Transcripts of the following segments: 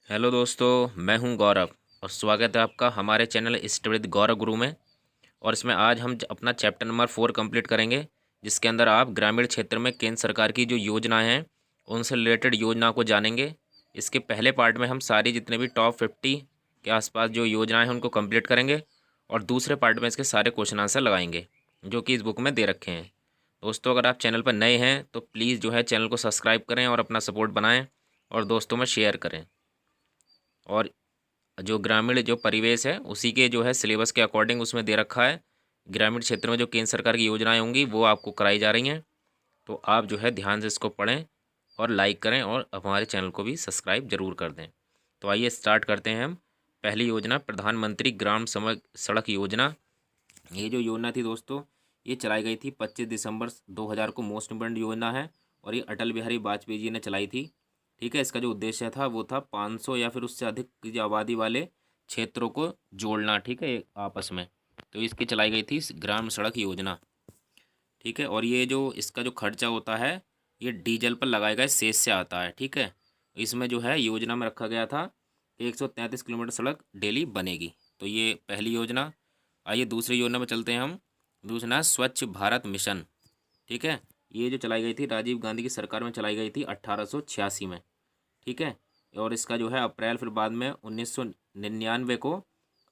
Hello दोस्तों, मैं हूं गौरव और स्वागत है आपका हमारे चैनल स्टडी विद गौरव गुरु में। और इसमें आज हम अपना चैप्टर नंबर 4 कंप्लीट करेंगे, जिसके अंदर आप ग्रामीण क्षेत्र में केंद्र सरकार की जो योजनाएं हैं उनसे रिलेटेड योजनाओं को जानेंगे। इसके पहले पार्ट में हम सारी जितने भी टॉप 50 के आसपास जो योजनाएं हैं उनको कंप्लीट करेंगे और दूसरे पार्ट में इसके सारे क्वेश्चन आंसर लगाएंगे जो कि इस बुक में दे रखे हैं। दोस्तों, अगर आप चैनल पर नए हैं तो प्लीज़ जो है चैनल को सब्सक्राइब करें और अपना सपोर्ट बनाएं और दोस्तों में शेयर करें। और जो ग्रामीण जो परिवेश है उसी के जो है सिलेबस के अकॉर्डिंग उसमें दे रखा है। ग्रामीण क्षेत्र में जो केंद्र सरकार की योजनाएं होंगी वो आपको कराई जा रही हैं, तो आप जो है ध्यान से इसको पढ़ें और लाइक करें और हमारे चैनल को भी सब्सक्राइब जरूर कर दें। तो आइए स्टार्ट करते हैं हम। पहली योजना प्रधानमंत्री ग्राम सड़क योजना। ये जो योजना थी दोस्तों, ये चलाई गई थी 25 दिसंबर 2000 को। मोस्ट इम्पोर्टेंट योजना है और ये अटल बिहारी वाजपेयी जी ने चलाई थी। ठीक है, इसका जो उद्देश्य था वो था 500 या फिर उससे अधिक की आबादी वाले क्षेत्रों को जोड़ना, ठीक है, आपस में। तो इसकी चलाई गई थी ग्राम सड़क योजना। ठीक है, और ये जो इसका जो खर्चा होता है ये डीजल पर लगाए गए सेस से आता है। ठीक है, इसमें जो है योजना में रखा गया था 133 किलोमीटर सड़क डेली बनेगी। तो ये पहली योजना। आइए दूसरी योजना में चलते हैं हम। दूसरा स्वच्छ भारत मिशन। ठीक है, ये जो चलाई गई थी राजीव गांधी की सरकार में चलाई गई थी 1886 में। ठीक है, और इसका जो है अप्रैल फिर बाद में 1999 को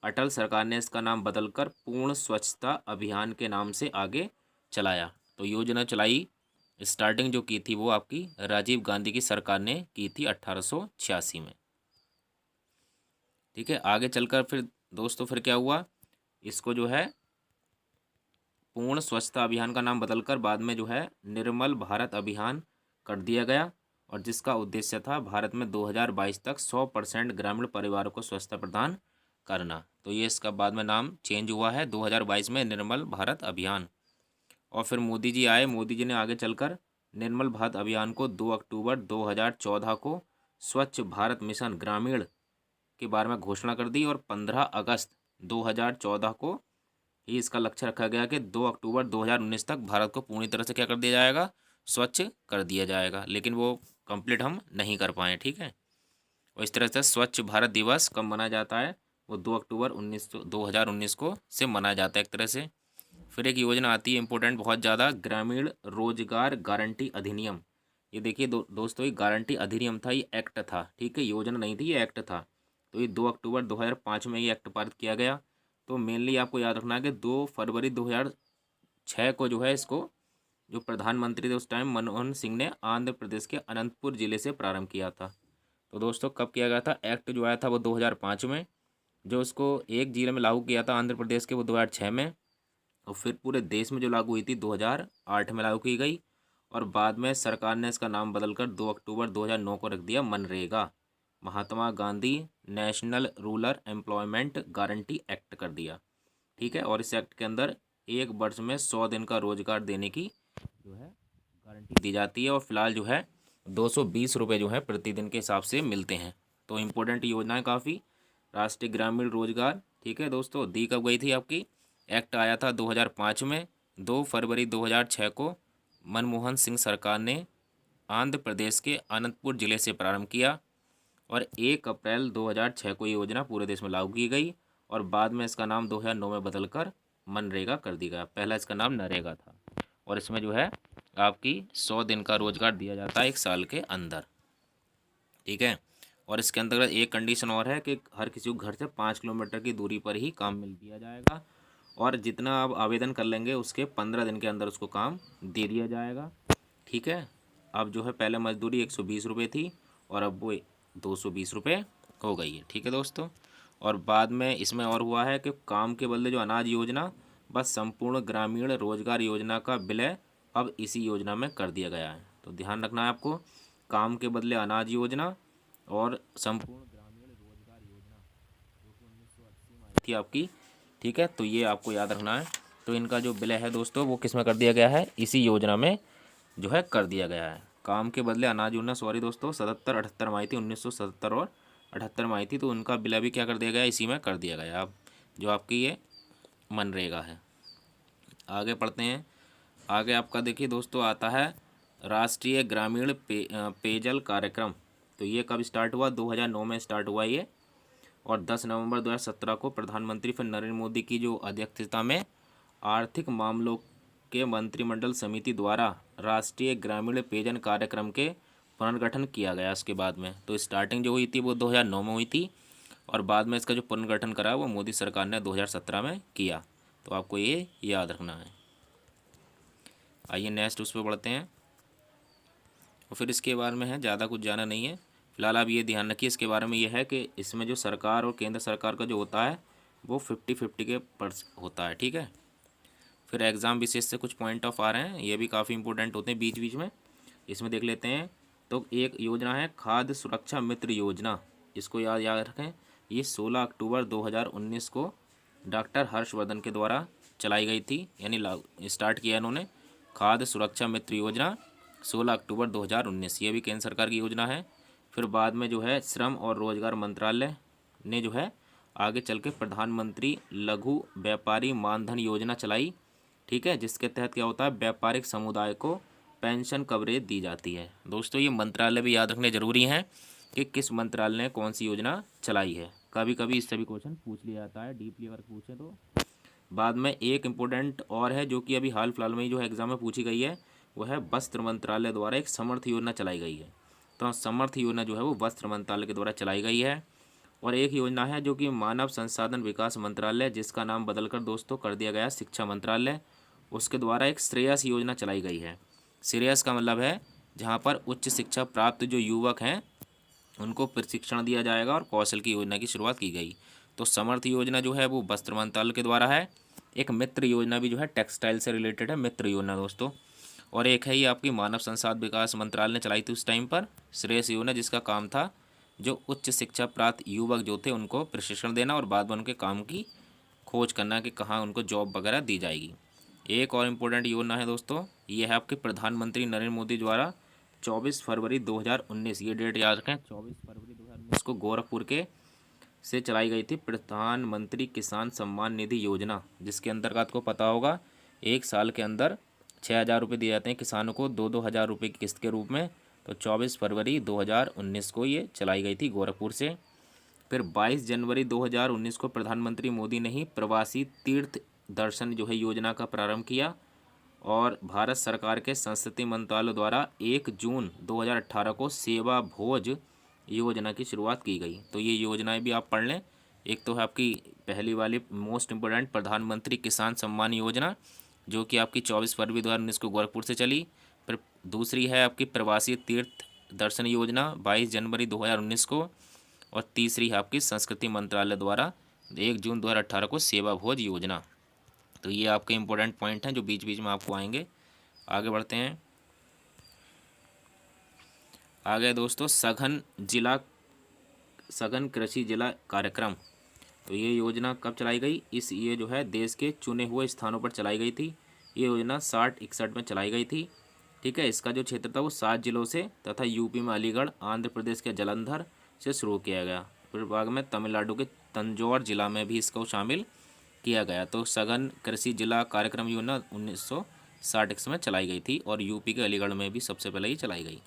अटल सरकार ने इसका नाम बदलकर पूर्ण स्वच्छता अभियान के नाम से आगे चलाया। तो योजना चलाई स्टार्टिंग जो की थी वो आपकी राजीव गांधी की सरकार ने की थी 1886 में। ठीक है, आगे चलकर फिर दोस्तों फिर क्या हुआ, इसको जो है पूर्ण स्वच्छता अभियान का नाम बदलकर बाद में जो है निर्मल भारत अभियान कर दिया गया, और जिसका उद्देश्य था भारत में 2022 तक 100% ग्रामीण परिवारों को स्वच्छता प्रदान करना। तो ये इसका बाद में नाम चेंज हुआ है 2022 में निर्मल भारत अभियान। और फिर मोदी जी आए, मोदी जी ने आगे चलकर निर्मल भारत अभियान को 2 अक्टूबर 2014 को स्वच्छ भारत मिशन ग्रामीण के बारे में घोषणा कर दी, और 15 अगस्त 2014 को ही इसका लक्ष्य रखा गया कि 2 अक्टूबर 2019 तक भारत को पूरी तरह से क्या कर दिया जाएगा, स्वच्छ कर दिया जाएगा। लेकिन वो कंप्लीट हम नहीं कर पाए। ठीक है, और इस तरह से स्वच्छ भारत दिवस कब मनाया जाता है, वो 2 अक्टूबर 2019 को से मनाया जाता है एक तरह से। फिर एक योजना आती है इंपॉर्टेंट बहुत ज़्यादा, ग्रामीण रोजगार गारंटी अधिनियम। ये देखिए दोस्तों, ये गारंटी अधिनियम था, ये एक्ट था। ठीक है, योजना नहीं थी, ये एक्ट था। तो ये 2 अक्टूबर 2005 में ये एक्ट पारित किया गया। तो मेनली आपको याद रखना है कि 2 फरवरी 2006 को जो है इसको जो प्रधानमंत्री थे उस टाइम मनमोहन सिंह ने आंध्र प्रदेश के अनंतपुर जिले से प्रारंभ किया था। तो दोस्तों कब किया गया था, एक्ट जो आया था वो 2005 में, जो उसको एक जिले में लागू किया था आंध्र प्रदेश के वो 2006 में, और फिर पूरे देश में जो लागू हुई थी 2008 में लागू की गई, और बाद में सरकार ने इसका नाम बदलकर 2 अक्टूबर 2009 को रख दिया MNREGA, Mahatma Gandhi national rural employment guarantee act कर दिया। ठीक है, और इस एक्ट के अंदर एक वर्ष में 100 दिन का रोजगार देने की जो है गारंटी दी जाती है, और फिलहाल जो है 220 रुपये जो है प्रतिदिन के हिसाब से मिलते हैं। तो इम्पोर्टेंट योजना है काफ़ी, राष्ट्रीय ग्रामीण रोजगार। ठीक है दोस्तों, दी कब गई थी आपकी, एक्ट आया था 2005 में, 2 फरवरी 2006 को मनमोहन सिंह सरकार ने आंध्र प्रदेश के अनंतपुर जिले से प्रारंभ किया, और 1 अप्रैल 2006 को ये योजना पूरे देश में लागू की गई, और बाद में इसका नाम 2009 में बदलकर मनरेगा कर दिया गया। पहला इसका नाम नरेगा था, और इसमें जो है आपकी 100 दिन का रोजगार दिया जाता है एक साल के अंदर। ठीक है, और इसके अंतर्गत एक कंडीशन और है कि हर किसी को घर से 5 किलोमीटर की दूरी पर ही काम मिल दिया जाएगा, और जितना आप आवेदन कर लेंगे उसके 15 दिन के अंदर उसको काम दे दिया जाएगा। ठीक है, अब जो है पहले मजदूरी 120 रुपये थी और अब वो 220 रुपये हो गई है। ठीक है दोस्तों, और बाद में इसमें और हुआ है कि काम के बदले जो अनाज योजना, बस संपूर्ण ग्रामीण रोजगार योजना का विलय अब इसी योजना में कर दिया गया है। तो ध्यान रखना है आपको, काम के बदले अनाज योजना और संपूर्ण ग्रामीण रोजगार योजना जो कि 1980 में आई थी आपकी। ठीक है, तो ये आपको याद रखना है। तो इनका जो विलय है दोस्तों वो किस में कर दिया गया है, इसी योजना में जो है कर दिया गया है। काम के बदले अनाज योजना, सॉरी दोस्तों, 77-78 में आई थी, 1977 और 78 में आई थी। तो उनका विलय भी क्या कर दिया गया, इसी में कर दिया गया। अब जो आपकी ये मनरेगा है। आगे पढ़ते हैं। आगे आपका देखिए दोस्तों आता है राष्ट्रीय ग्रामीण पेयजल कार्यक्रम। तो ये कब स्टार्ट हुआ? 2009 में स्टार्ट हुआ ये। और 10 नवंबर 2017 को प्रधानमंत्री फिर नरेंद्र मोदी की जो अध्यक्षता में आर्थिक मामलों के मंत्रिमंडल समिति द्वारा राष्ट्रीय ग्रामीण पेयजल कार्यक्रम के पुनर्गठन किया गया उसके बाद में। तो स्टार्टिंग जो हुई थी वो 2009 में हुई थी और बाद में इसका जो पुनर्गठन करा वो मोदी सरकार ने 2017 में किया। तो आपको ये याद रखना है। आइए नेक्स्ट उस पर बढ़ते हैं और फिर इसके बारे में है, ज़्यादा कुछ जाना नहीं है फिलहाल। आप ये ध्यान रखिए इसके बारे में, ये है कि इसमें जो सरकार और केंद्र सरकार का जो होता है वो 50-50 के होता है, ठीक है। फिर एग्ज़ाम विशेष से कुछ पॉइंट ऑफ आ रहे हैं, ये भी काफ़ी इंपॉर्टेंट होते हैं बीच बीच में, इसमें देख लेते हैं। तो एक योजना है खाद्य सुरक्षा मित्र योजना, इसको याद याद रखें। ये 16 अक्टूबर 2019 को डॉक्टर हर्षवर्धन के द्वारा चलाई गई थी, यानी स्टार्ट किया इन्होंने खाद्य सुरक्षा मित्र योजना 16 अक्टूबर 2019। ये भी केंद्र सरकार की योजना है। फिर बाद में जो है श्रम और रोजगार मंत्रालय ने जो है आगे चल के प्रधानमंत्री लघु व्यापारी मानधन योजना चलाई, ठीक है, जिसके तहत क्या होता है व्यापारिक समुदाय को पेंशन कवरेज दी जाती है। दोस्तों ये मंत्रालय भी याद रखने जरूरी हैं कि किस मंत्रालय ने कौन सी योजना चलाई है, कभी कभी इससे भी क्वेश्चन पूछ लिया जाता है डीपली अगर पूछे तो। बाद में एक इम्पोर्टेंट और है जो कि अभी हाल फिलहाल में ही जो है एग्जाम में पूछी गई है, वो है वस्त्र मंत्रालय द्वारा एक समर्थ योजना चलाई गई है। तो समर्थ योजना जो है वो वस्त्र मंत्रालय के द्वारा चलाई गई है। और एक योजना है जो कि मानव संसाधन विकास मंत्रालय, जिसका नाम बदलकर दोस्तों कर दिया गया शिक्षा मंत्रालय, उसके द्वारा एक श्रेयस योजना चलाई गई है। श्रेयस का मतलब है जहाँ पर उच्च शिक्षा प्राप्त जो युवक हैं उनको प्रशिक्षण दिया जाएगा और कौशल की योजना की शुरुआत की गई। तो समर्थ योजना जो है वो वस्त्र मंत्रालय के द्वारा है। एक मित्र योजना भी जो है टेक्सटाइल से रिलेटेड है, मित्र योजना दोस्तों। और एक है ये आपकी मानव संसाधन विकास मंत्रालय ने चलाई थी उस टाइम पर श्रेयस योजना, जिसका काम था जो उच्च शिक्षा प्राप्त युवक जो थे उनको प्रशिक्षण देना और बाद में उनके काम की खोज करना कि कहाँ उनको जॉब वगैरह दी जाएगी। एक और इम्पोर्टेंट योजना है दोस्तों, ये है आपके प्रधानमंत्री नरेंद्र मोदी द्वारा 24 फरवरी 2019, ये डेट याद रखें, 24 फरवरी 2019 को गोरखपुर के से चलाई गई थी प्रधानमंत्री किसान सम्मान निधि योजना, जिसके अंतर्गत आपको पता होगा 1 साल के अंदर 6,000 रुपये दिए जाते हैं किसानों को 2-2 हज़ार रुपये की किस्त के रूप में। तो 24 फरवरी 2019 को ये चलाई गई थी गोरखपुर से। फिर 22 जनवरी 2019 को प्रधानमंत्री मोदी ने ही प्रवासी तीर्थ दर्शन जो है योजना का प्रारंभ किया और भारत सरकार के संस्कृति मंत्रालय द्वारा 1 जून 2018 को सेवा भोज योजना की शुरुआत की गई। तो ये योजनाएं भी आप पढ़ लें। एक तो है आपकी पहली वाली मोस्ट इम्पोर्टेंट प्रधानमंत्री किसान सम्मान योजना, जो कि आपकी 24 फरवरी 2019 को गोरखपुर से चली। फिर दूसरी है आपकी प्रवासी तीर्थ दर्शन योजना 22 जनवरी 2019 को। और तीसरी है आपकी संस्कृति मंत्रालय द्वारा 1 जून 2018 को सेवा भोज योजना। तो ये आपके इम्पोर्टेंट पॉइंट हैं जो बीच बीच में आपको आएंगे। आगे बढ़ते हैं। आगे दोस्तों सघन कृषि जिला कार्यक्रम। तो ये योजना कब चलाई गई? ये जो है देश के चुने हुए स्थानों पर चलाई गई थी। ये योजना 60-61 में चलाई गई थी, ठीक है। इसका जो क्षेत्र था वो 7 जिलों से तथा यूपी में अलीगढ़, आंध्र प्रदेश के जलंधर से शुरू किया गया। फिर बाद में तमिलनाडु के तंजौर जिला में भी इसको शामिल किया गया। तो सघन कृषि जिला कार्यक्रम योजना 1960 में चलाई गई थी और यूपी के अलीगढ़ में भी सबसे पहले ही चलाई गई।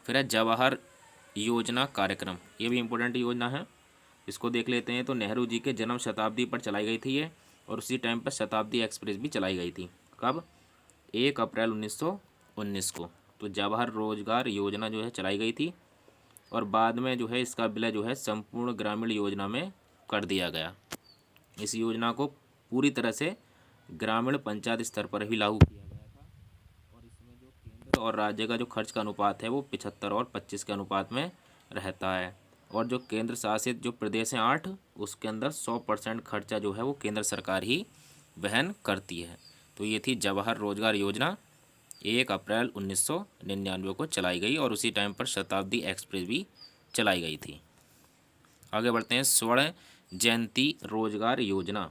फिर है जवाहर योजना कार्यक्रम, ये भी इम्पोर्टेंट योजना है, इसको देख लेते हैं। तो नेहरू जी के जन्म शताब्दी पर चलाई गई थी ये, और उसी टाइम पर शताब्दी एक्सप्रेस भी चलाई गई थी। कब? 1 अप्रैल 1919 को। तो जवाहर रोजगार योजना जो है चलाई गई थी और बाद में जो है इसका विलय जो है संपूर्ण ग्रामीण योजना में कर दिया गया। इस योजना को पूरी तरह से ग्रामीण पंचायत स्तर पर ही लागू किया गया था और इसमें जो केंद्र और राज्य का जो खर्च का अनुपात है वो 75 और 25 के अनुपात में रहता है। और जो केंद्र शासित जो प्रदेश हैं 8, उसके अंदर 100% खर्चा जो है वो केंद्र सरकार ही वहन करती है। तो ये थी जवाहर रोजगार योजना, 1 अप्रैल 1999 को चलाई गई और उसी टाइम पर शताब्दी एक्सप्रेस भी चलाई गई थी। आगे बढ़ते हैं। स्वर्ण जयंती रोजगार योजना।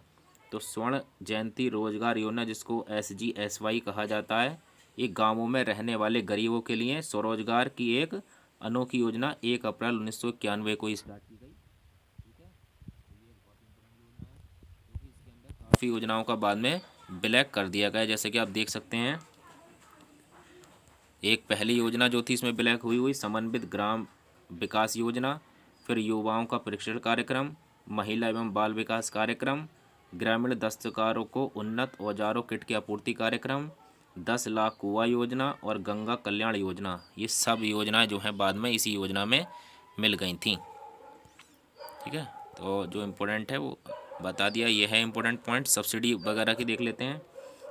तो स्वर्ण जयंती रोजगार योजना, जिसको SGSY कहा जाता है, ये गांवों में रहने वाले गरीबों के लिए स्वरोजगार की एक अनोखी योजना 1 अप्रैल 1991 को स्टार्ट की गई, ठीक है। तो ये बहुत इंपॉर्टेंट योजना है क्योंकि इसके अंदर काफ़ी योजनाओं का बाद में विलय कर दिया गया, जैसे कि आप देख सकते हैं। एक पहली योजना जो थी इसमें ब्लैक हुई हुई समन्वित ग्राम विकास योजना, फिर युवाओं का प्रशिक्षण कार्यक्रम, महिला एवं बाल विकास कार्यक्रम, ग्रामीण दस्तकारों को उन्नत औजारों किट की आपूर्ति कार्यक्रम, 10 लाख कुआं योजना और गंगा कल्याण योजना, ये सब योजनाएं जो हैं बाद में इसी योजना में मिल गई थी। ठीक है, तो जो इम्पोर्टेंट है वो बता दिया। ये है इम्पोर्टेंट पॉइंट। सब्सिडी वगैरह की देख लेते हैं।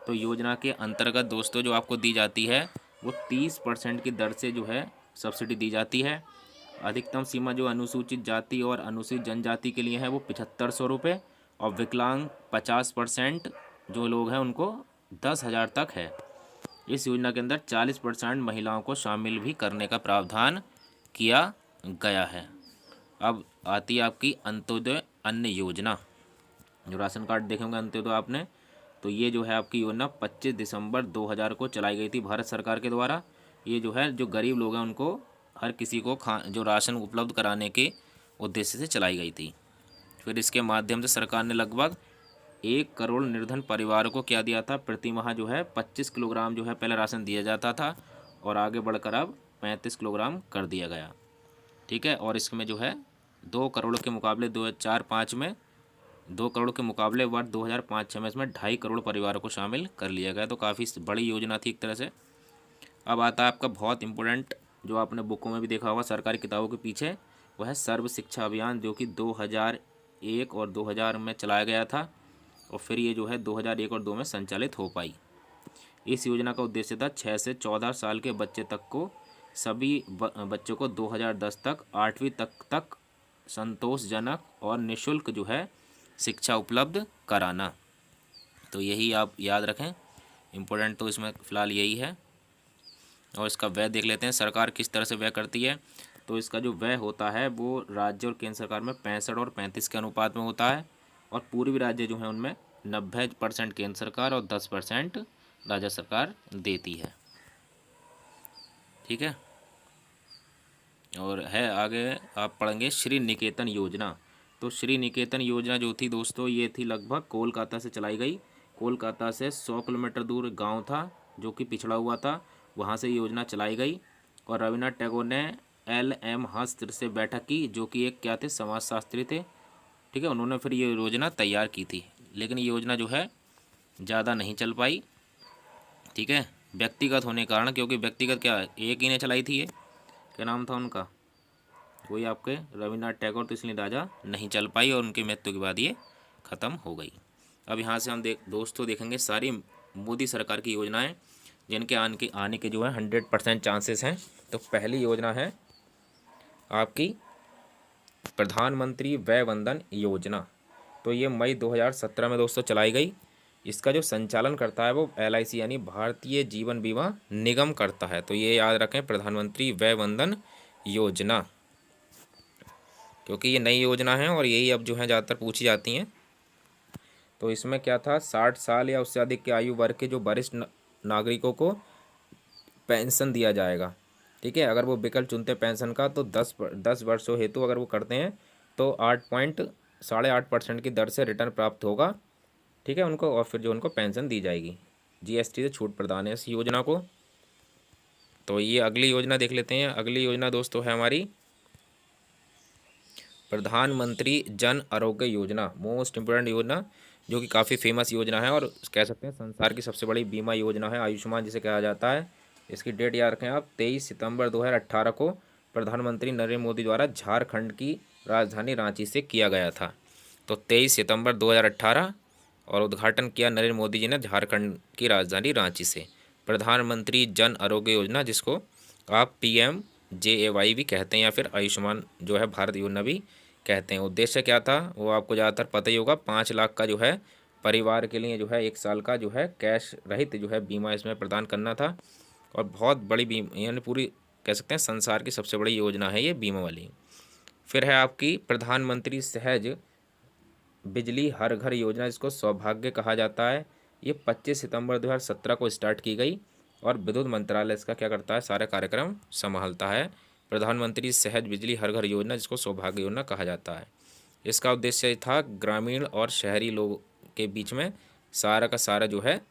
तो योजना के अंतर्गत दोस्तों जो आपको दी जाती है वो 30% की दर से जो है सब्सिडी दी जाती है। अधिकतम सीमा जो अनुसूचित जाति और अनुसूचित जनजाति के लिए है वो 7500 रुपये, और विकलांग 50% जो लोग हैं उनको 10,000 तक है। इस योजना के अंदर 40% महिलाओं को शामिल भी करने का प्रावधान किया गया है। अब आती है आपकी अंत्योदय अन्न योजना। जो राशन कार्ड देखेंगे अंत्योदय आपने, तो ये जो है आपकी योजना 25 दिसंबर 2000 को चलाई गई थी भारत सरकार के द्वारा। ये जो है जो गरीब लोग हैं उनको हर किसी को जो राशन उपलब्ध कराने के उद्देश्य से चलाई गई थी। फिर इसके माध्यम से सरकार ने लगभग 1 करोड़ निर्धन परिवारों को क्या दिया था, प्रति माह जो है 25 किलोग्राम जो है पहले राशन दिया जाता था, और आगे बढ़कर अब 35 किलोग्राम कर दिया गया। ठीक है, और इसमें जो है 2 करोड़ के मुकाबले 2004-05 में 2 करोड़ के मुकाबले वर्ष 2005-06 में इसमें 2.5 करोड़ परिवारों को शामिल कर लिया गया। तो काफ़ी बड़ी योजना थी एक तरह से। अब आता है आपका बहुत इंपॉर्टेंट, जो आपने बुकों में भी देखा होगा सरकारी किताबों के पीछे, वो है सर्व शिक्षा अभियान, जो कि 2001 और 2000 में चलाया गया था, और फिर ये जो है 2001 और 2 में संचालित हो पाई। इस योजना का उद्देश्य था 6 से 14 साल के बच्चे तक को सभी बच्चों को 2010 तक 8वीं तक संतोषजनक और निःशुल्क जो है शिक्षा उपलब्ध कराना। तो यही आप याद रखें, इम्पोर्टेंट तो इसमें फ़िलहाल यही है। और इसका व्यय देख लेते हैं सरकार किस तरह से व्यय करती है। तो इसका जो व्यय होता है वो राज्य और केंद्र सरकार में 65 और 35 के अनुपात में होता है, और पूर्वी राज्य जो है उनमें 90% केंद्र सरकार और 10% राज्य सरकार देती है। ठीक है, और है आगे आप पढ़ेंगे श्री निकेतन योजना। तो श्री निकेतन योजना जो थी दोस्तों, ये थी लगभग कोलकाता से चलाई गई। कोलकाता से 100 किलोमीटर दूर गांव था जो कि पिछड़ा हुआ था, वहाँ से योजना चलाई गई। और रविन्द्रनाथ टैगोर ने LM हस्त से बैठक की, जो कि एक क्या थे, समाजशास्त्री थे। ठीक है, उन्होंने फिर ये योजना तैयार की थी, लेकिन ये योजना जो है ज़्यादा नहीं चल पाई। ठीक है, व्यक्तिगत होने के कारण, क्योंकि व्यक्तिगत क्या एक ही ने चलाई थी, ये क्या नाम था उनका, वही आपके रविन्द्रनाथ टैगोर, तो इसलिए ज़्यादा नहीं चल पाई और उनकी मृत्यु के बाद ये ख़त्म हो गई। अब यहाँ से हम दोस्तों देखेंगे सारी मोदी सरकार की योजनाएं जिनके आने के जो है 100% चांसेस हैं। तो पहली योजना है आपकी प्रधानमंत्री वय वंदन योजना। तो ये मई 2017 में दोस्तों चलाई गई। इसका जो संचालन करता है वो LIC यानी भारतीय जीवन बीमा निगम करता है। तो ये याद रखें, प्रधानमंत्री वय वंदन योजना, क्योंकि ये नई योजना है और यही अब जो है ज़्यादातर पूछी जाती हैं। तो इसमें क्या था, 60 साल या उससे अधिक के आयु वर्ग के जो वरिष्ठ नागरिकों को पेंशन दिया जाएगा। ठीक है, अगर वो विकल्प चुनते पेंशन का तो 10 वर्षों हेतु अगर वो करते हैं तो 8.8% की दर से रिटर्न प्राप्त होगा। ठीक है उनको, और फिर जो उनको पेंशन दी जाएगी, GST से छूट प्रदान है इस योजना को। तो ये अगली योजना देख लेते हैं। अगली योजना दोस्तों है हमारी प्रधानमंत्री जन आरोग्य योजना, मोस्ट इम्पोर्टेंट योजना, जो कि काफ़ी फेमस योजना है और कह सकते हैं संसार की सबसे बड़ी बीमा योजना है, आयुष्मान जिसे कहा जाता है। इसकी डेट याद रखें आप, 23 सितंबर 2018 को प्रधानमंत्री नरेंद्र मोदी द्वारा झारखंड की राजधानी रांची से किया गया था। तो 23 सितंबर 2018 और उद्घाटन किया नरेंद्र मोदी जी ने झारखंड की राजधानी रांची से। प्रधानमंत्री जन आरोग्य योजना, जिसको आप PMJAY भी कहते हैं या फिर आयुष्मान जो है भारत योजना भी कहते हैं। उद्देश्य क्या था वो आपको ज़्यादातर पता ही होगा, 5 लाख का जो है परिवार के लिए जो है 1 साल का जो है कैश रहित जो है बीमा इसमें प्रदान करना था। और बहुत बड़ी बीमा, यानी पूरी कह सकते हैं संसार की सबसे बड़ी योजना है ये बीमा वाली। फिर है आपकी प्रधानमंत्री सहज बिजली हर घर योजना, जिसको सौभाग्य कहा जाता है। ये 25 सितंबर 2017 को स्टार्ट की गई और विद्युत मंत्रालय इसका क्या करता है, सारे कार्यक्रम संभालता है। प्रधानमंत्री सहज बिजली हर घर योजना, जिसको सौभाग्य योजना कहा जाता है। इसका उद्देश्य था ग्रामीण और शहरी लोगों के बीच में सारा का सारा जो है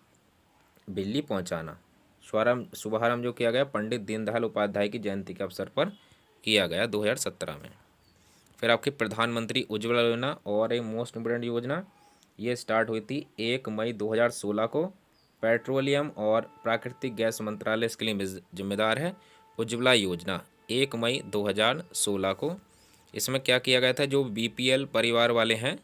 बिजली पहुंचाना, शुभारंभ जो किया गया पंडित दीनदयाल उपाध्याय की जयंती के अवसर पर किया गया 2017 में। फिर आपकी प्रधानमंत्री उज्ज्वला योजना और एक मोस्ट इम्पोर्टेंट योजना, ये स्टार्ट हुई थी 1 मई 2016 को। पेट्रोलियम और प्राकृतिक गैस मंत्रालय इसके लिए जिम्मेदार है। उज्ज्वला योजना 1 मई 2016 को। इसमें क्या किया गया था, जो बीपीएल परिवार वाले हैं,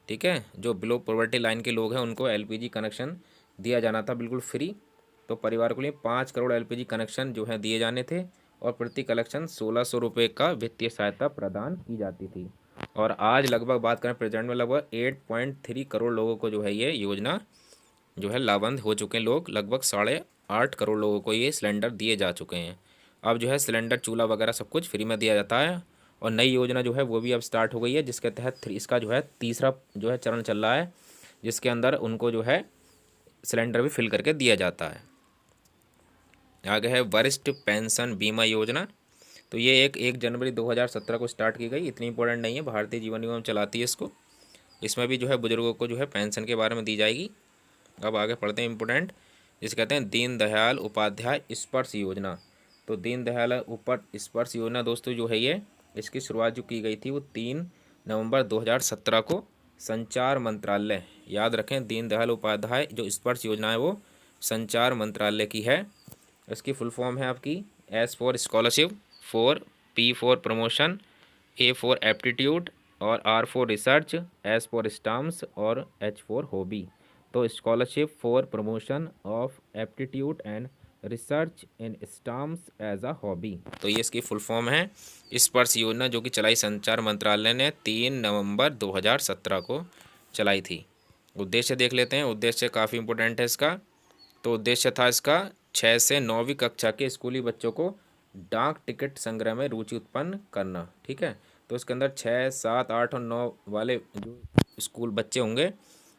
ठीक है, जो बिलो पॉवर्टी लाइन के लोग हैं, उनको एलपीजी कनेक्शन दिया जाना था बिल्कुल फ्री। तो परिवार के लिए 5 करोड़ एलपीजी कनेक्शन जो है दिए जाने थे और प्रति कनेक्शन 1600 रुपये का वित्तीय सहायता प्रदान की जाती थी। और आज लगभग बात करें प्रेजेंट में लगभग 8.3 करोड़ लोगों को जो है ये योजना जो है लाभान्वित हो चुके हैं लोग। लगभग 8.5 करोड़ लोगों को ये सिलेंडर दिए जा चुके हैं। अब जो है सिलेंडर चूल्हा वगैरह सब कुछ फ्री में दिया जाता है। और नई योजना जो है वो भी अब स्टार्ट हो गई है, जिसके तहत इसका जो है तीसरा जो है चरण चल रहा है, जिसके अंदर उनको जो है सिलेंडर भी फिल करके दिया जाता है। आगे है वरिष्ठ पेंशन बीमा योजना। तो ये 1 जनवरी 2017 को स्टार्ट की गई, इतनी इंपॉर्टेंट नहीं है, भारतीय जीवन निगम चलाती है इसको। इसमें भी जो है बुजुर्गों को जो है पेंशन के बारे में दी जाएगी। अब आगे पढ़ते हैं इंपॉर्टेंट, जिसे कहते हैं दीनदयाल उपाध्याय स्पर्श योजना। तो दीनदयाल स्पर्श योजना दोस्तों जो है ये, इसकी शुरुआत जो की गई थी वो 3 नवंबर 2017 को संचार मंत्रालय, याद रखें दीनदयाल उपाध्याय जो स्पर्श योजना है वो संचार मंत्रालय की है। इसकी फुल फॉर्म है आपकी S for scholarship, P for promotion, A for aptitude और R for research, S for stamps और एच फॉर हॉबी। तो scholarship for promotion of aptitude and research in stamps as a hobby, तो ये इसकी full form है। स्पर्श योजना जो कि चलाई संचार मंत्रालय ने 3 नवंबर 2017 को चलाई थी। उद्देश्य देख लेते हैं, उद्देश्य काफ़ी इंपॉर्टेंट है इसका। तो उद्देश्य था इसका 6 से 9वीं कक्षा के स्कूली बच्चों को डाक टिकट संग्रह में रुचि उत्पन्न करना, ठीक है। तो इसके अंदर 6, 7, 8 और 9 वाले जो स्कूल बच्चे होंगे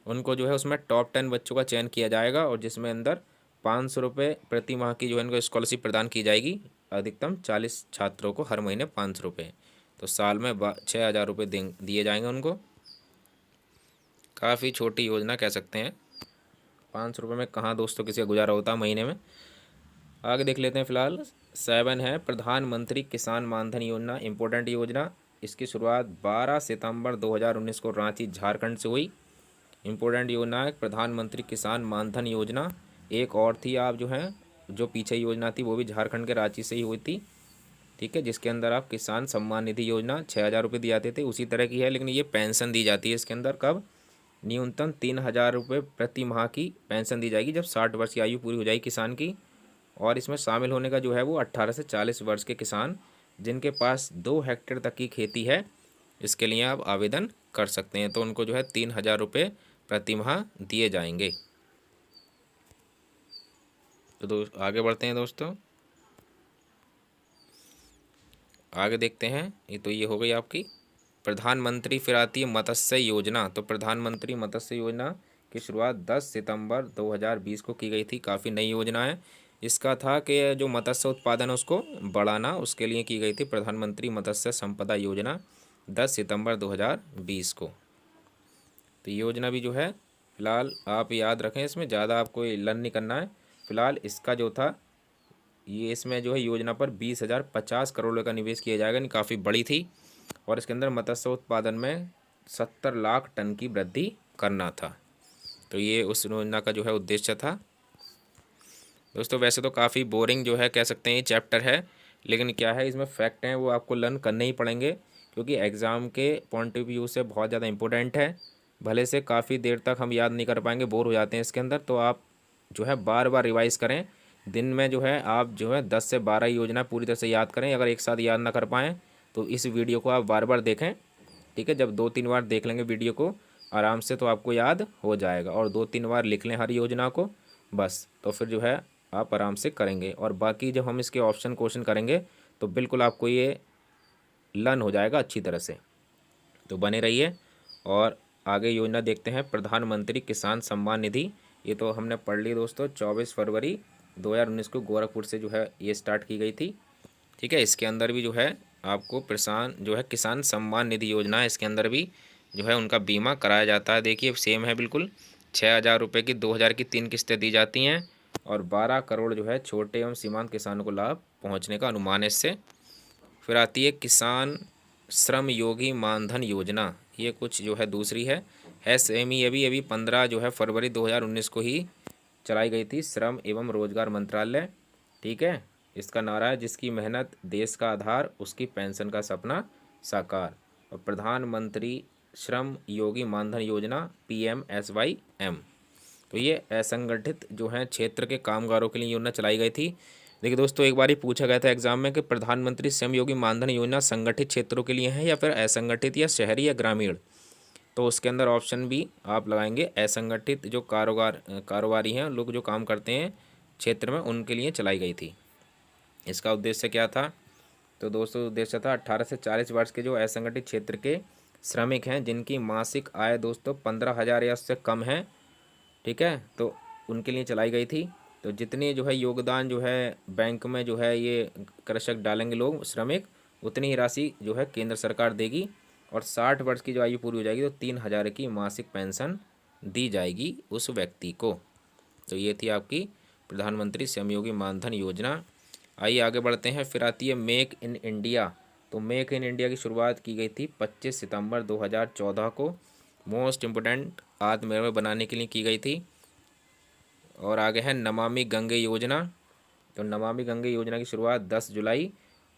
उनको जो है उसमें टॉप 10 बच्चों का चयन किया जाएगा, और जिसमें अंदर 500 रुपये प्रति माह की जो है इनको स्कॉलरशिप प्रदान की जाएगी। अधिकतम 40 छात्रों को हर महीने 500 रुपये, तो साल में 6000 रुपये दिए जाएंगे उनको। काफ़ी छोटी योजना कह सकते हैं, 500 रुपये में कहाँ दोस्तों किसी का गुजारा होता है महीने में। आगे देख लेते हैं। फिलहाल 7 है प्रधानमंत्री किसान मानधन योजना, इम्पोर्टेंट योजना। इसकी शुरुआत 12 सितंबर 2019 को रांची झारखंड से हुई। इम्पोर्टेंट योजना है प्रधानमंत्री किसान मानधन योजना। एक और थी आप जो है जो पीछे योजना थी वो भी झारखंड के रांची से ही हुई थी, ठीक है, जिसके अंदर आप किसान सम्मान निधि योजना 6000 रुपये दिए जाते थे, उसी तरह की है, लेकिन ये पेंशन दी जाती है इसके अंदर। कब? न्यूनतम 3000 रुपये प्रति माह की पेंशन दी जाएगी जब 60 वर्ष की आयु पूरी हो जाएगी किसान की। और इसमें शामिल होने का जो है वो 18 से 40 वर्ष के किसान जिनके पास 2 हेक्टेयर तक की खेती है, इसके लिए आप आवेदन कर सकते हैं। तो उनको जो है 3000 रुपये प्रति माह दिए जाएंगे। तो आगे बढ़ते हैं दोस्तों, आगे देखते हैं। ये हो गई आपकी प्रधानमंत्री फिर आती है मत्स्य योजना। तो प्रधानमंत्री मत्स्य योजना की शुरुआत 10 सितंबर 2020 को की गई थी। काफ़ी नई योजना है। इसका था कि जो मत्स्य उत्पादन है उसको बढ़ाना, उसके लिए की गई थी प्रधानमंत्री मत्स्य संपदा योजना 10 सितंबर 2020 को। तो योजना भी जो है फिलहाल आप याद रखें, इसमें ज़्यादा आपको लर्न नहीं करना है। फिलहाल इसका जो था ये इसमें जो है योजना पर 20,050 करोड़ का निवेश किया जाएगा, नहीं काफ़ी बड़ी थी। और इसके अंदर मत्स्य उत्पादन में 70 लाख टन की वृद्धि करना था। तो ये उस योजना का जो है उद्देश्य था दोस्तों। वैसे तो काफ़ी बोरिंग जो है कह सकते हैं ये चैप्टर है, लेकिन क्या है इसमें फैक्ट हैं वो आपको लर्न करने ही पड़ेंगे, क्योंकि एग्ज़ाम के पॉइंट ऑफ व्यू से बहुत ज़्यादा इंपॉर्टेंट है। भले से काफ़ी देर तक हम याद नहीं कर पाएंगे, बोर हो जाते हैं इसके अंदर, तो आप जो है बार बार रिवाइज़ करें। दिन में जो है आप जो है 10 से 12 योजना पूरी तरह से याद करें। अगर एक साथ याद ना कर पाएँ तो इस वीडियो को आप बार बार देखें, ठीक है। जब 2-3 बार देख लेंगे वीडियो को आराम से तो आपको याद हो जाएगा, और 2-3 बार लिख लें हर योजना को बस, तो फिर जो है आप आराम से करेंगे। और बाकी जब हम इसके ऑप्शन क्वेश्चन करेंगे तो बिल्कुल आपको ये लर्न हो जाएगा अच्छी तरह से। तो बने रहिए। और आगे योजना देखते हैं प्रधानमंत्री किसान सम्मान निधि। ये तो हमने पढ़ ली दोस्तों, 24 फरवरी 2019 को गोरखपुर से जो है ये स्टार्ट की गई थी, ठीक है। इसके अंदर भी जो है आपको किसान सम्मान निधि योजना है, इसके अंदर भी जो है उनका बीमा कराया जाता है। देखिए सेम है बिल्कुल, 6000 रुपये की 2000 की 3 किस्तें दी जाती हैं, और 12 करोड़ जो है छोटे एवं सीमांत किसानों को लाभ पहुंचने का अनुमान है इससे। फिर आती है किसान श्रम योगी मानधन योजना, ये कुछ जो है दूसरी है। सेम ही अभी 15 जो है फरवरी 2019 को ही चलाई गई थी, श्रम एवं रोजगार मंत्रालय। ठीक है, इसका नारा है जिसकी मेहनत देश का आधार, उसकी पेंशन का सपना साकार। और प्रधानमंत्री श्रम योगी मानधन योजना PMSYM, तो ये असंगठित जो है क्षेत्र के कामगारों के लिए योजना चलाई गई थी। देखिए दोस्तों, एक बार ही पूछा गया था एग्जाम में कि प्रधानमंत्री श्रम योगी मानधन योजना संगठित क्षेत्रों के लिए है या फिर असंगठित या शहरी या ग्रामीण। तो उसके अंदर ऑप्शन भी आप लगाएंगे असंगठित, जो कारोबारी हैं, लोग जो काम करते हैं क्षेत्र में, उनके लिए चलाई गई थी। इसका उद्देश्य क्या था? तो दोस्तों उद्देश्य था 18 से 40 वर्ष के जो असंगठित क्षेत्र के श्रमिक हैं जिनकी मासिक आय दोस्तों 15,000 या उससे कम है, ठीक है, तो उनके लिए चलाई गई थी। तो जितने जो है योगदान जो है बैंक में जो है ये कृषक डालेंगे लोग श्रमिक, उतनी ही राशि जो है केंद्र सरकार देगी। और 60 वर्ष की जो आयु पूरी हो जाएगी तो 3,000 की मासिक पेंशन दी जाएगी उस व्यक्ति को। तो ये थी आपकी प्रधानमंत्री श्रम योगी मानधन योजना। आइए आगे बढ़ते हैं। फिर आती है मेक इन इंडिया। तो मेक इन इंडिया की शुरुआत की गई थी 25 सितंबर 2014 को, मोस्ट इम्पोर्टेंट आत्मनिर्भर बनाने के लिए की गई थी। और आगे है नमामि गंगे योजना। तो नमामि गंगे योजना की शुरुआत 10 जुलाई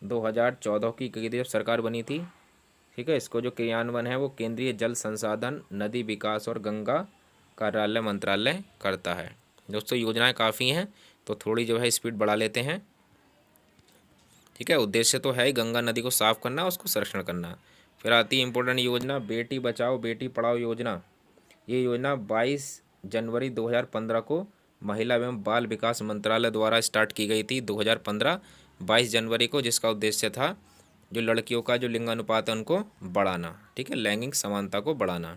2014 की गई थी जब सरकार बनी थी। ठीक है, इसको जो क्रियान्वयन है वो केंद्रीय जल संसाधन, नदी विकास और गंगा कार्यालय मंत्रालय करता है। दोस्तों योजनाएं काफ़ी हैं तो थोड़ी जो है स्पीड बढ़ा लेते हैं। ठीक है, उद्देश्य तो है ही गंगा नदी को साफ करना, उसको संरक्षण करना। फिर आती है इम्पोर्टेंट योजना बेटी बचाओ बेटी पढ़ाओ योजना। ये योजना 22 जनवरी 2015 को महिला एवं बाल विकास मंत्रालय द्वारा स्टार्ट की गई थी 2015 22 जनवरी को, जिसका उद्देश्य था जो लड़कियों का जो लिंगानुपात है उनको बढ़ाना। ठीक है, लैंगिक समानता को बढ़ाना।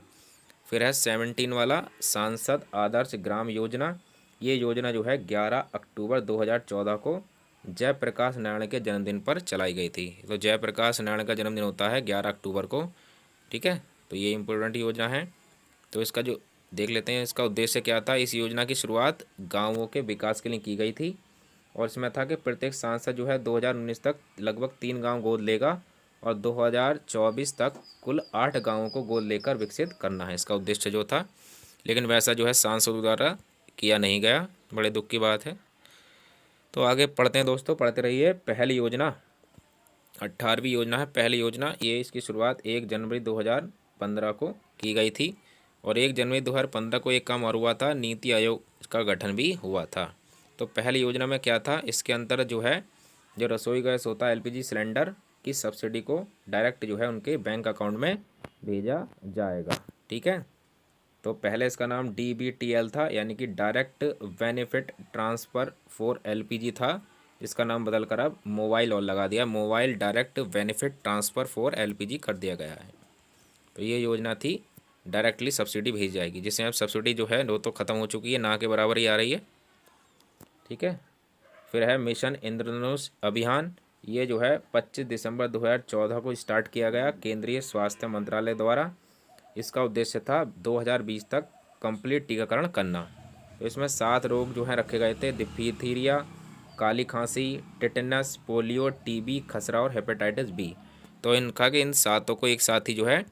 फिर है 17 वाला सांसद आदर्श ग्राम योजना। ये योजना जो है 11 अक्टूबर 2014 को जयप्रकाश नारायण के जन्मदिन पर चलाई गई थी। तो जयप्रकाश नारायण का जन्मदिन होता है 11 अक्टूबर को। ठीक है, तो ये इम्पोर्टेंट योजना है। तो इसका जो देख लेते हैं इसका उद्देश्य क्या था। इस योजना की शुरुआत गाँवों के विकास के लिए की गई थी और इसमें था कि प्रत्येक सांसद जो है 2019 तक लगभग 3 गांव गोद लेगा और 2024 तक कुल 8 गांवों को गोद लेकर विकसित करना है, इसका उद्देश्य जो था। लेकिन वैसा जो है सांसदों द्वारा किया नहीं गया, बड़े दुख की बात है। तो आगे पढ़ते हैं दोस्तों, पढ़ते रहिए। पहल योजना 18वीं योजना है पहल योजना। ये इसकी शुरुआत 1 जनवरी 2015 को की गई थी और 1 जनवरी 2015 को एक काम और हुआ था, नीति आयोग का गठन भी हुआ था। तो पहल योजना में क्या था, इसके अंतर्गत जो है जो रसोई गैस होता है LPG सिलेंडर की सब्सिडी को डायरेक्ट जो है उनके बैंक अकाउंट में भेजा जाएगा। ठीक है, तो पहले इसका नाम DBTL था, यानी कि direct benefit transfer for LPG था। इसका नाम बदल कर अब मोबाइल और लगा दिया, mobile direct benefit transfer for LPG कर दिया गया है। तो ये योजना थी, डायरेक्टली सब्सिडी भेजी जाएगी, जिससे अब सब्सिडी जो है वो तो ख़त्म हो चुकी है, ना के बराबर ही आ रही है। ठीक है, फिर है मिशन इंद्रधनुष अभियान। ये जो है 25 दिसंबर 2014 को स्टार्ट किया गया केंद्रीय स्वास्थ्य मंत्रालय द्वारा। इसका उद्देश्य था 2020 तक कंप्लीट टीकाकरण करना। तो इसमें 7 रोग जो हैं रखे गए थे, डिप्थीरिया, काली खांसी, टिटेनस, पोलियो, TB, खसरा और हेपेटाइटिस B। तो इनका के इन 7 को एक साथ ही जो है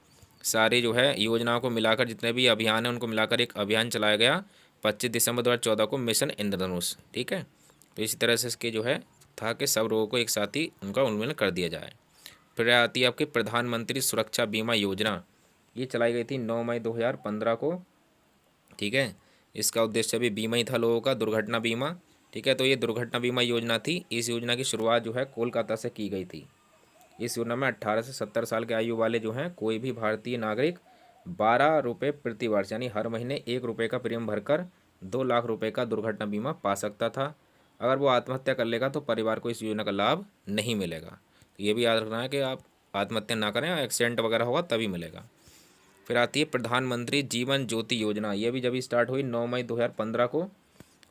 सारी जो है योजनाओं को मिलाकर, जितने भी अभियान हैं उनको मिलाकर एक अभियान चलाया गया 25 दिसंबर 2014 को, मिशन इंद्रधनुष। ठीक है, तो इसी तरह से इसके जो है था कि सब रोगों को एक साथ ही उनका उन्मूलन कर दिया जाए। फिर आती है आपकी प्रधानमंत्री सुरक्षा बीमा योजना। ये चलाई गई थी 9 मई 2015 को। ठीक है, इसका उद्देश्य भी बीमा ही था लोगों का, दुर्घटना बीमा। ठीक है, तो ये दुर्घटना बीमा योजना थी। इस योजना की शुरुआत जो है कोलकाता से की गई थी। इस योजना में 18 से 70 साल के आयु वाले जो हैं कोई भी भारतीय नागरिक 12 रुपये प्रति वर्ष, यानी हर महीने 1 रुपये का प्रीमियम भरकर 2 लाख रुपये का दुर्घटना बीमा पा सकता था। अगर वो आत्महत्या कर लेगा तो परिवार को इस योजना का लाभ नहीं मिलेगा। तो ये भी याद रखना है कि आप आत्महत्या ना करें, एक्सीडेंट वगैरह होगा तभी मिलेगा। फिर आती है प्रधानमंत्री जीवन ज्योति योजना। ये भी जब स्टार्ट हुई 9 मई 2015 को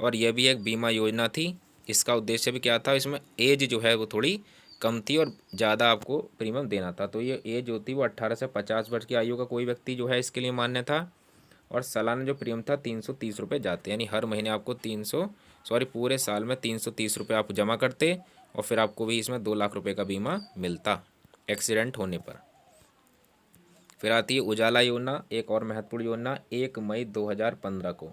और यह भी एक बीमा योजना थी। इसका उद्देश्य भी क्या था, इसमें एज जो है वो थोड़ी कम थी और ज़्यादा आपको प्रीमियम देना था। तो ये एज जो थी वो 18 से 50 वर्ष की आयु का कोई व्यक्ति जो है इसके लिए मान्य था। और सालाना जो प्रीमियम था 330 रुपये जाते, यानी हर महीने आपको 330 सॉरी पूरे साल में 330 रुपये आप जमा करते और फिर आपको भी इसमें 2 लाख रुपये का बीमा मिलता एक्सीडेंट होने पर। फिर आती है उजाला योजना, एक और महत्वपूर्ण योजना, 1 मई 2015 को।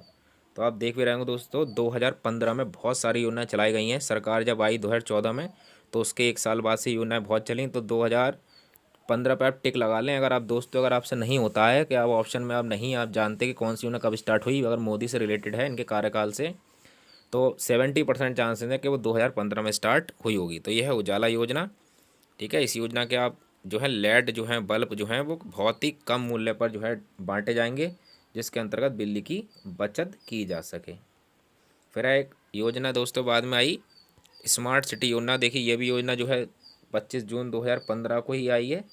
तो आप देख भी रहे होंगे दोस्तों, 2015 में बहुत सारी योजनाएं चलाई गई हैं। सरकार जब आई 2014 में, तो उसके 1 साल बाद से योजनाएं बहुत चली। तो 2015 पे आप टिक लगा लें। अगर आप दोस्तों, अगर आपसे नहीं होता है कि आप ऑप्शन में आप नहीं आप जानते कि कौन सी योजना कब स्टार्ट हुई, अगर मोदी से रिलेटेड है इनके कार्यकाल से, तो 70% चांसेस है कि वो 2015 में स्टार्ट हुई होगी। तो यह है उजाला योजना। ठीक है, इस योजना के आप जो है लेड जो है बल्ब जो है वो बहुत ही कम मूल्य पर जो है बांटे जाएंगे, जिसके अंतर्गत बिजली की बचत की जा सके। फिर एक योजना दोस्तों बाद में आई, स्मार्ट सिटी योजना। देखिए ये भी योजना जो है 25 जून 2015 को ही आई है।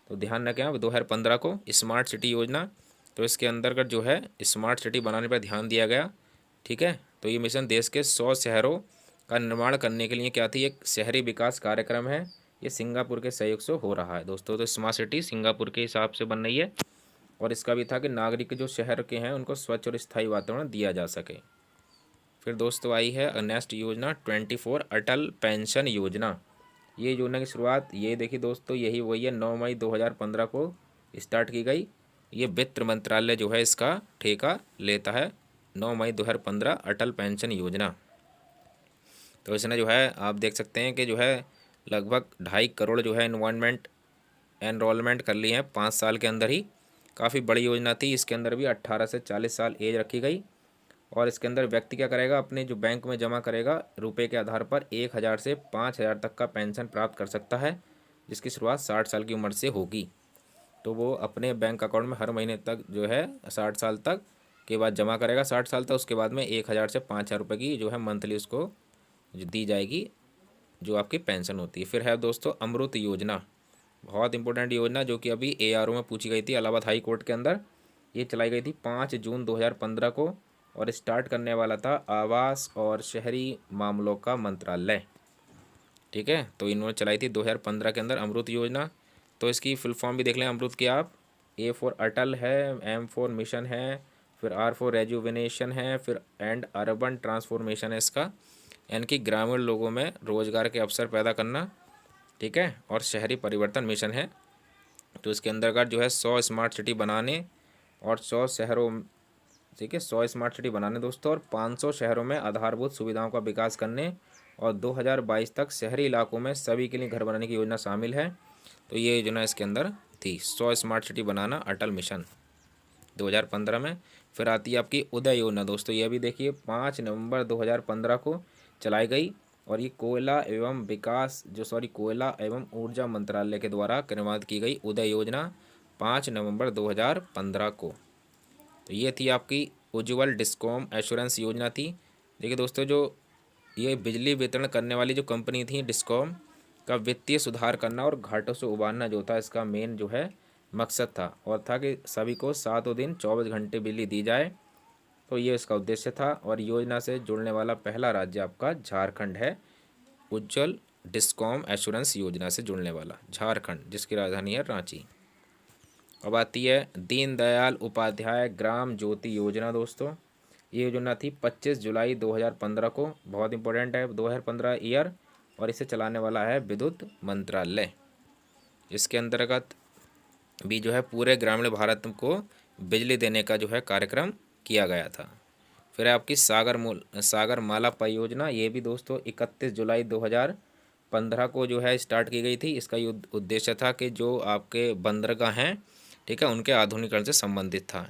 तो ध्यान रखें आप 2015 को स्मार्ट सिटी योजना। तो इसके अंतर्गत जो है स्मार्ट सिटी बनाने पर ध्यान दिया गया। ठीक है, तो ये मिशन देश के 100 शहरों का निर्माण करने के लिए क्या थी, एक शहरी विकास कार्यक्रम है। ये सिंगापुर के सहयोग से हो रहा है दोस्तों। तो स्मार्ट सिटी सिंगापुर के हिसाब से बन रही है। और इसका भी था कि नागरिक जो शहर के हैं उनको स्वच्छ और स्थायी वातावरण दिया जा सके। फिर दोस्तों आई है नेक्स्ट योजना 24 अटल पेंशन योजना। ये योजना की शुरुआत ये देखिए दोस्तों, यही वही है, 9 मई 2015 को स्टार्ट की गई। ये वित्त मंत्रालय जो है इसका ठेका लेता है। 9 मई 2015 अटल पेंशन योजना। तो इसने जो है आप देख सकते हैं कि जो है लगभग 2.5 करोड़ जो है एनरोलमेंट कर लिए हैं 5 साल के अंदर ही। काफ़ी बड़ी योजना थी। इसके अंदर भी 18 से 40 साल एज रखी गई। और इसके अंदर व्यक्ति क्या करेगा, अपने जो बैंक में जमा करेगा रुपए के आधार पर 1,000 से 5,000 तक का पेंशन प्राप्त कर सकता है, जिसकी शुरुआत 60 साल की उम्र से होगी। तो वो अपने बैंक अकाउंट में हर महीने तक जो है 60 साल तक के बाद जमा करेगा, 60 साल तक। उसके बाद में 1,000 से 5,000 रुपये की जो है मंथली उसको जो दी जाएगी, जो आपकी पेंशन होती है। फिर है दोस्तों अमृत योजना, बहुत इंपॉर्टेंट योजना जो कि अभी ARO में पूछी गई थी इलाहाबाद हाई कोर्ट के अंदर। ये चलाई गई थी 5 जून 2015 को और स्टार्ट करने वाला था आवास और शहरी मामलों का मंत्रालय। ठीक है, तो इन्होंने चलाई थी 2015 के अंदर अमृत योजना। तो इसकी फुल फॉर्म भी देख लें अमृत की आप। A फॉर अटल है, M फॉर मिशन है, फिर R फॉर रेजुविनेशन है, फिर एंड अर्बन ट्रांसफॉर्मेशन है इसका, यानी कि ग्रामीण लोगों में रोजगार के अवसर पैदा करना। ठीक है, और शहरी परिवर्तन मिशन है। तो इसके अंतर्गत जो है 100 स्मार्ट सिटी बनाने और 100 शहरों, ठीक है 100 स्मार्ट सिटी बनाने दोस्तों, और 500 शहरों में आधारभूत सुविधाओं का विकास करने, और 2022 तक शहरी इलाकों में सभी के लिए घर बनाने की योजना शामिल है। तो ये योजना इसके अंदर थी, 100 स्मार्ट सिटी बनाना अटल मिशन 2015 में। फिर आती है आपकी उदय योजना दोस्तों। ये भी देखिए 5 नवंबर 2015 को चलाई गई। और ये कोयला एवं ऊर्जा मंत्रालय के द्वारा क्रियान्वित की गई उदय योजना 5 नवंबर 2015 को। तो ये थी आपकी उज्ज्वल डिस्कॉम एश्योरेंस योजना थी। देखिए दोस्तों, जो ये बिजली वितरण करने वाली जो कंपनी थी डिस्कॉम का वित्तीय सुधार करना और घाटों से उबारना जो था इसका मेन जो है मकसद था, और था कि सभी को 7 दिन 24 घंटे बिजली दी जाए। तो ये इसका उद्देश्य था। और योजना से जुड़ने वाला पहला राज्य आपका झारखंड है, उज्ज्वल डिस्कॉम एश्योरेंस योजना से जुड़ने वाला झारखंड, जिसकी राजधानी है रांची। अब आती है दीनदयाल उपाध्याय ग्राम ज्योति योजना दोस्तों। ये योजना थी 25 जुलाई 2015 को, बहुत इंपॉर्टेंट है 2015 ईयर, और इसे चलाने वाला है विद्युत मंत्रालय। इसके अंतर्गत भी जो है पूरे ग्रामीण भारत को बिजली देने का जो है कार्यक्रम किया गया था। फिर है आपकी सागर माला परियोजना। ये भी दोस्तों 31 जुलाई 2015 को जो है स्टार्ट की गई थी। इसका उद्देश्य था कि जो आपके बंदरगाह हैं, ठीक है, उनके आधुनिकीकरण से संबंधित था।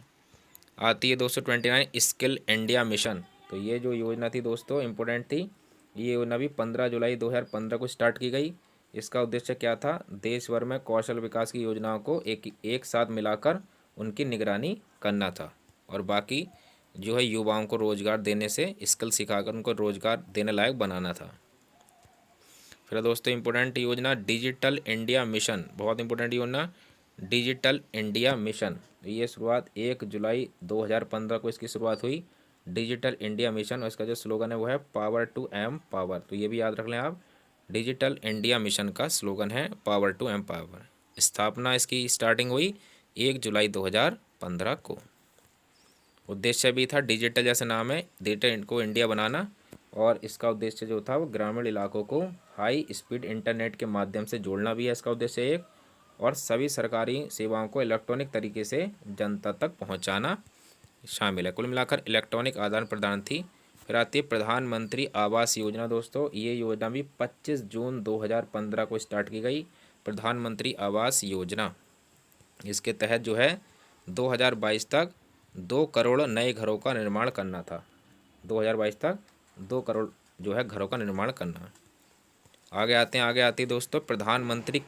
आती है दोस्तों 29 स्किल इंडिया मिशन। तो ये जो योजना थी दोस्तों इम्पोर्टेंट थी। ये योजना भी 15 जुलाई 2015 को स्टार्ट की गई। इसका उद्देश्य क्या था, देश भर में कौशल विकास की योजनाओं को एक साथ मिलाकर उनकी निगरानी करना था, और बाकी जो है युवाओं को रोजगार देने से स्किल सिखाकर उनको रोजगार देने लायक बनाना था। फिर दोस्तों इम्पोर्टेंट योजना डिजिटल इंडिया मिशन, बहुत इंपॉर्टेंट योजना डिजिटल इंडिया मिशन। ये शुरुआत 1 जुलाई 2015 को इसकी शुरुआत हुई, डिजिटल इंडिया मिशन। और इसका जो स्लोगन है वो है पावर टू एम्पावर। तो ये भी याद रख लें आप, डिजिटल इंडिया मिशन का स्लोगन है पावर टू एम्पावर। स्थापना इसकी स्टार्टिंग हुई 1 जुलाई 2015 को। उद्देश्य भी था डिजिटल, जैसे नाम है, डिजिटल को इंडिया बनाना और इसका उद्देश्य जो था वो ग्रामीण इलाकों को हाई स्पीड इंटरनेट के माध्यम से जोड़ना भी है इसका उद्देश्य एक, और सभी सरकारी सेवाओं को इलेक्ट्रॉनिक तरीके से जनता तक पहुंचाना शामिल है। कुल मिलाकर इलेक्ट्रॉनिक आदान प्रदान थी। फिर आती है प्रधानमंत्री आवास योजना दोस्तों। ये योजना भी 25 जून 2015 को स्टार्ट की गई, प्रधानमंत्री आवास योजना। इसके तहत जो है 2022 तक 2 करोड़ नए घरों का निर्माण करना था। 2022 तक 2 करोड़ जो है घरों का निर्माण करना। आगे आती है दोस्तों प्रधानमंत्री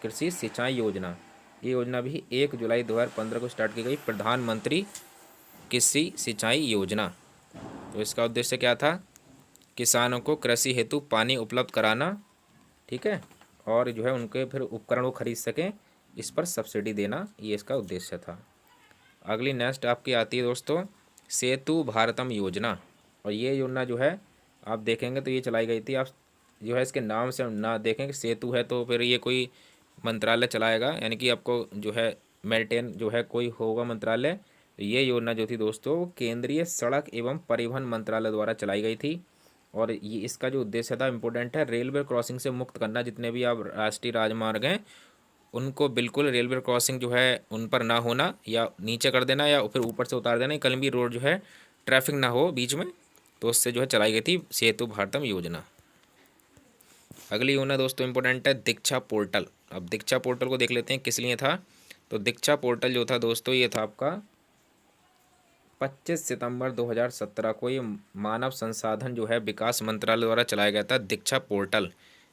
कृषि सिंचाई योजना। ये योजना भी 1 जुलाई 2015 को स्टार्ट की गई, प्रधानमंत्री कृषि सिंचाई योजना। तो इसका उद्देश्य क्या था? किसानों को कृषि हेतु पानी उपलब्ध कराना, ठीक है, और जो है उनके फिर उपकरण वो खरीद सकें, इस पर सब्सिडी देना, ये इसका उद्देश्य था। अगली नेक्स्ट आपकी आती है दोस्तों सेतु भारतम योजना। और ये योजना जो है आप देखेंगे तो ये चलाई गई थी, आप जो है इसके नाम से ना देखें कि सेतु है तो फिर ये कोई मंत्रालय चलाएगा, यानी कि आपको जो है मेंटेन जो है कोई होगा मंत्रालय। ये योजना जो थी दोस्तों वो केंद्रीय सड़क एवं परिवहन मंत्रालय द्वारा चलाई गई थी। और ये इसका जो उद्देश्य था इम्पोर्टेंट है, रेलवे क्रॉसिंग से मुक्त करना। जितने भी आप राष्ट्रीय राजमार्ग हैं उनको बिल्कुल रेलवे क्रॉसिंग जो है उन पर ना होना, या नीचे कर देना या फिर ऊपर से उतार देना, कहीं भी रोड जो है ट्रैफिक ना हो बीच में, तो उससे जो है चलाई गई थी सेतु भारतम योजना। अगली योजना दोस्तों इंपॉर्टेंट है दीक्षा पोर्टल। अब दीक्षा पोर्टल को देख लेते हैं किस लिए था। तो दीक्षा पोर्टल जो था दोस्तों ये था आपका 25 सितंबर 2017 को ये मानव संसाधन जो है विकास मंत्रालय द्वारा चलाया गया था दीक्षा पोर्टल।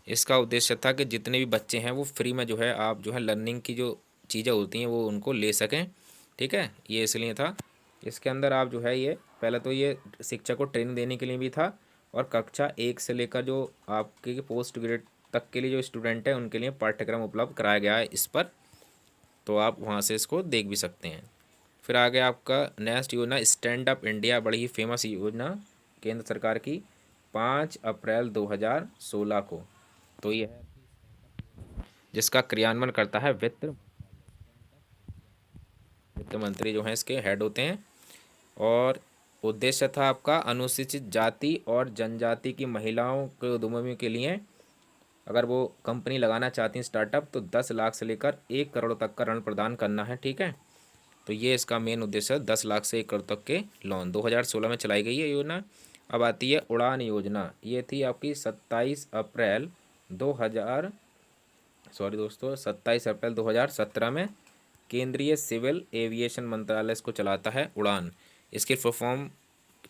इसका उद्देश्य था कि जितने भी बच्चे हैं वो फ्री में जो है आप जो है लर्निंग की जो चीज़ें होती हैं वो उनको ले सकें, ठीक है, ये इसलिए था। इसके अंदर आप जो है ये पहले तो ये शिक्षा को ट्रेनिंग देने के लिए भी था, और कक्षा 1 से लेकर जो आपके पोस्ट ग्रेड तक के लिए जो स्टूडेंट हैं उनके लिए पाठ्यक्रम उपलब्ध कराया गया है इस पर, तो आप वहाँ से इसको देख भी सकते हैं। फिर आगे आपका नेक्स्ट योजना स्टैंड अप इंडिया, बड़ी ही फेमस योजना केंद्र सरकार की, 5 अप्रैल 2016 को। तो ये है जिसका क्रियान्वयन करता है वित्त मंत्री जो हैं इसके हेड होते हैं। और उद्देश्य था आपका अनुसूचित जाति और जनजाति की महिलाओं के उद्यमियों के लिए, अगर वो कंपनी लगाना चाहती हैं स्टार्टअप, तो 10 लाख से लेकर 1 करोड़ तक का ऋण प्रदान करना है, ठीक है। तो ये इसका मेन उद्देश्य है, 10 लाख से 1 करोड़ तक के लोन। 2016 में चलाई गई है योजना। अब आती है उड़ान योजना। ये थी आपकी 27 अप्रैल 2017 में केंद्रीय सिविल एविएशन मंत्रालय इसको चलाता है उड़ान। इसकी फुल फॉर्म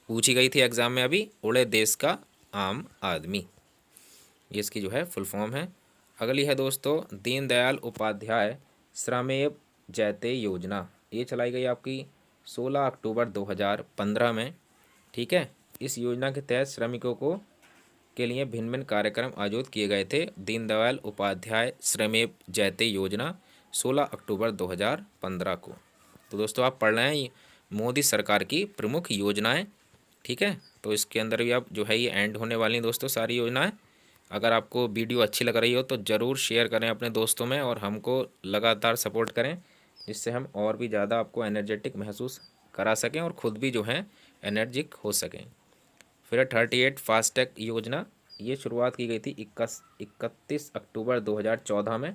पूछी गई थी एग्जाम में अभी, उड़े देश का आम आदमी, ये इसकी जो है फुल फॉर्म है। अगली है दोस्तों दीनदयाल उपाध्याय श्रमेव जयते योजना। ये चलाई गई आपकी 16 अक्टूबर 2015 में, ठीक है। इस योजना के तहत श्रमिकों को के लिए भिन्न भिन्न कार्यक्रम आयोजित किए गए थे। दीनदयाल उपाध्याय श्रमेव जयते योजना 16 अक्टूबर 2015 को। तो दोस्तों आप पढ़ रहे हैं ये मोदी सरकार की प्रमुख योजनाएं, ठीक है। तो इसके अंदर भी आप जो है ये एंड होने वाली हैं दोस्तों सारी योजनाएं। अगर आपको वीडियो अच्छी लग रही हो तो ज़रूर शेयर करें अपने दोस्तों में, और हमको लगातार सपोर्ट करें, जिससे हम और भी ज़्यादा आपको एनर्जेटिक महसूस करा सकें और ख़ुद भी जो है एनर्जिक हो सकें। फिर 38 फास्टैग योजना। ये शुरुआत की गई थी 31 अक्टूबर 2014 में।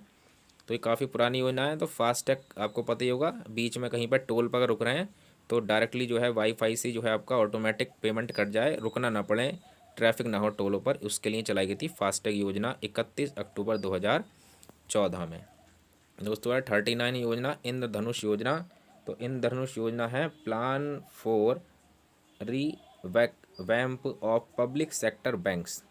तो ये काफ़ी पुरानी योजना है। तो फास्टैग आपको पता ही होगा, बीच में कहीं पर टोल पर रुक रहे हैं तो डायरेक्टली जो है वाईफाई से जो है आपका ऑटोमेटिक पेमेंट कट जाए, रुकना ना पड़े, ट्रैफिक ना हो टोलों पर, उसके लिए चलाई गई थी फास्टैग योजना 31 अक्टूबर 2014 में। दोस्तों है 39 योजना इंद्रधनुष योजना। तो इंद्रधनुष योजना है plan for vamp of public sector banks.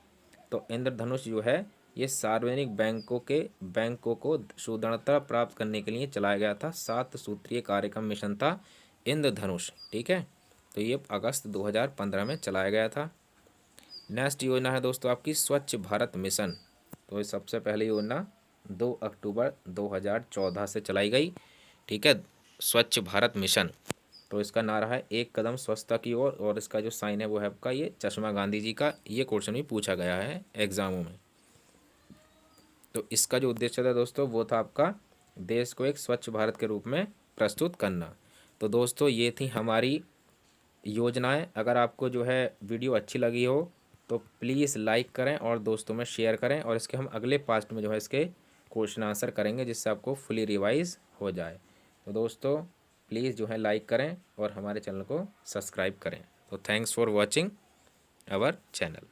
तो इंद्रधनुष जो है ये सार्वजनिक बैंकों को सुदृढ़ता प्राप्त करने के लिए चलाया गया था। 7 सूत्रीय कार्यक्रम मिशन था इंद्रधनुष, ठीक है। तो ये अगस्त 2015 में चलाया गया था। नेक्स्ट योजना है दोस्तों आपकी स्वच्छ भारत मिशन। तो ये सबसे पहली योजना 2 अक्टूबर 2014 से चलाई गई, ठीक है, स्वच्छ भारत मिशन। तो इसका नारा है एक कदम स्वच्छता की ओर, और इसका जो साइन है वो है आपका ये चश्मा गांधी जी का। ये क्वेश्चन भी पूछा गया है एग्जामों में। तो इसका जो उद्देश्य था दोस्तों वो था आपका देश को एक स्वच्छ भारत के रूप में प्रस्तुत करना। तो दोस्तों ये थी हमारी योजनाएं। अगर आपको जो है वीडियो अच्छी लगी हो तो प्लीज़ लाइक करें और दोस्तों में शेयर करें, और इसके हम अगले पार्ट में जो है इसके क्वेश्चन आंसर करेंगे, जिससे आपको फुली रिवाइज हो जाए। तो दोस्तों प्लीज़ जो है लाइक करें और हमारे चैनल को सब्सक्राइब करें। तो thanks for watching our channel.